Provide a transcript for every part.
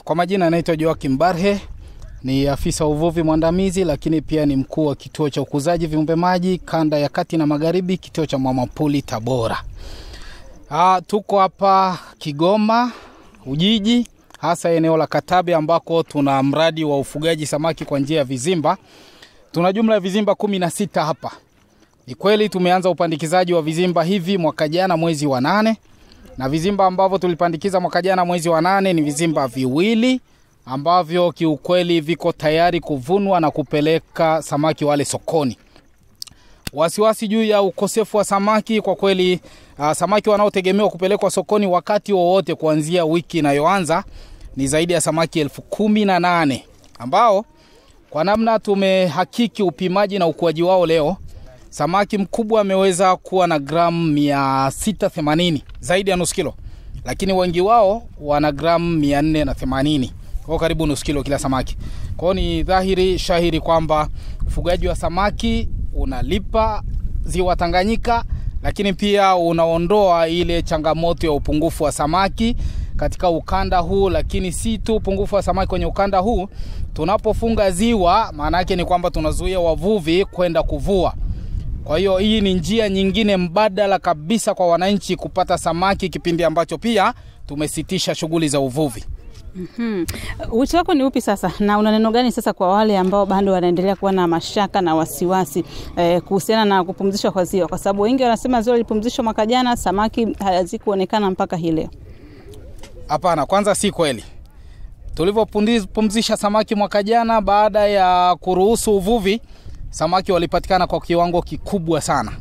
Kwa majina naitwa Joakim Barhe, ni afisa uvuvi mwandamizi lakini pia ni mkuu wa kituo cha ukuzaji viumbe maji kanda ya kati na magharibi, kituo cha Mwamapuli Tabora. Tuko hapa Kigoma Ujiji, hasa eneo la Katabe ambako tuna mradi wa ufugaji samaki kwa njia ya vizimba. Tuna jumla ya vizimba 16 hapa. Ni kweli tumeanza upandikizaji wa vizimba hivi mwaka jana mwezi wa 8. Na vizimba ambavyo tulipandikiza mwaka jana mwezi wa 8 ni vizimba viwili ambavyo kiukweli viko tayari kuvunwa na kupeleka samaki wale sokoni. Wasiwasi juu ya ukosefu wa samaki, kwa kweli samaki wanaotegemewa kupelekwa sokoni wakati wowote kuanzia wiki inayoanza ni zaidi ya samaki 18,000 ambao kwa namna tumehakiki upimaji na ukuaji wao leo, samaki mkubwa ameweza kuwa na gramu 680, zaidi ya nusu kilo. Lakini wengi wao wana gramu 480, kwa karibu nusu kilo kila samaki. Kwa ni dhahiri shahiri kwamba ufugaji wa samaki unalipa Ziwa Tanganyika, lakini pia unaondoa ile changamoto ya upungufu wa samaki katika ukanda huu. Lakini si tu upungufu wa samaki kwenye ukanda huu, tunapofunga ziwa maana yake ni kwamba tunazuia wavuvi kwenda kuvua. Kwa hiyo hii ni njia nyingine mbadala kabisa kwa wananchi kupata samaki, kipindi ambacho pia tumesitisha shughuli za uvuvi. Wito wako ni upi sasa, na una neno gani sasa kwa wale ambao bado wanaendelea kuwa na mashaka na wasiwasi kuhusiana na kupumzishwa kwa ziwa? Kwa sababu wengi wanasema ziwa lilipumzishwa mwaka jana, samaki hazikuonekana mpaka hii leo. Hapana, kwanza si kweli. Tulipopumzisha samaki mwaka jana, baada ya kuruhusu uvuvi, samaki walipatikana kwa kiwango kikubwa sana.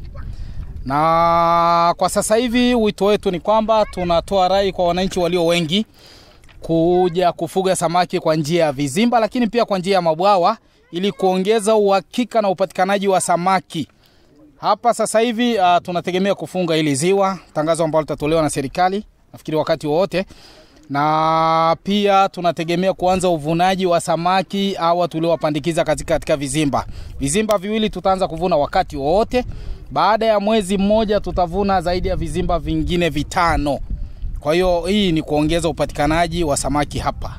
Na kwa sasa hivi wito wetu ni kwamba tunatoa rai kwa wananchi walio wengi kuja kufuga samaki kwa njia ya vizimba, lakini pia kwa njia ya mabwawa, ili kuongeza uhakika na upatikanaji wa samaki. Hapa sasa hivi tunategemea kufunga ili ziwa, tangazo ambalo litatolewa na serikali nafikiri wakati wote. Na pia tunategemea kuanza uvunaji wa samaki hawa tuliowapandikiza katika vizimba. Vizimba viwili tutaanza kuvuna wakati wote. Baada ya mwezi mmoja tutavuna zaidi ya vizimba vingine 5. Kwa hiyo hii ni kuongeza upatikanaji wa samaki hapa.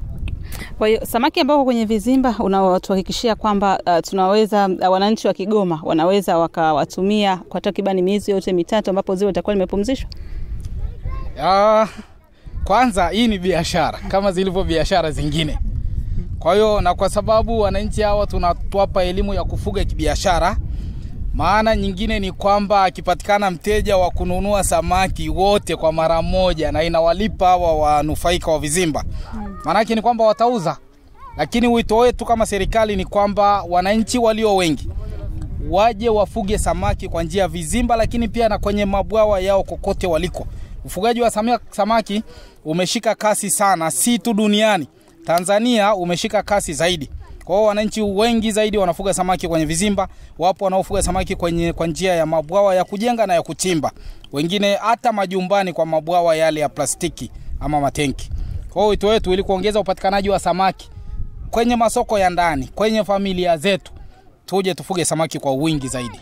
Kwa hiyo samaki ambao kwenye vizimba unawahakikishia kwamba tunaweza, wananchi wa Kigoma wanaweza wakawatumia kwa takribani miezi yote 3 ambapo ziwa litakuwa limepumzishwa? Kwanza hii ni biashara kama zilivyo biashara zingine. Kwa hiyo na kwa sababu wananchi hawa tunatuapa elimu ya kufuga kibiashara, maana nyingine ni kwamba akipatikana mteja wa kununua samaki wote kwa mara moja na inawalipa hawa wanufaika wa vizimba, maana yake ni kwamba watauza. Lakini wito wetu kama serikali ni kwamba wananchi walio wengi waje wafuge samaki kwa njia ya vizimba, lakini pia na kwenye mabwawa yao kokote waliko. Ufugaji wa samaki umeshika kasi sana, si tu duniani, Tanzania umeshika kasi zaidi. Kwa hiyo wananchi wengi zaidi wanafuga samaki kwenye vizimba, wapo wanaofuga samaki kwa njia ya mabwawa ya kujenga na ya kuchimba. Wengine hata majumbani kwa mabwawa yale ya plastiki ama matenki. Kwa hiyo wito wetu ili kuongeza upatikanaji wa samaki kwenye masoko ya ndani, kwenye familia zetu, tuje tufuge samaki kwa wingi zaidi.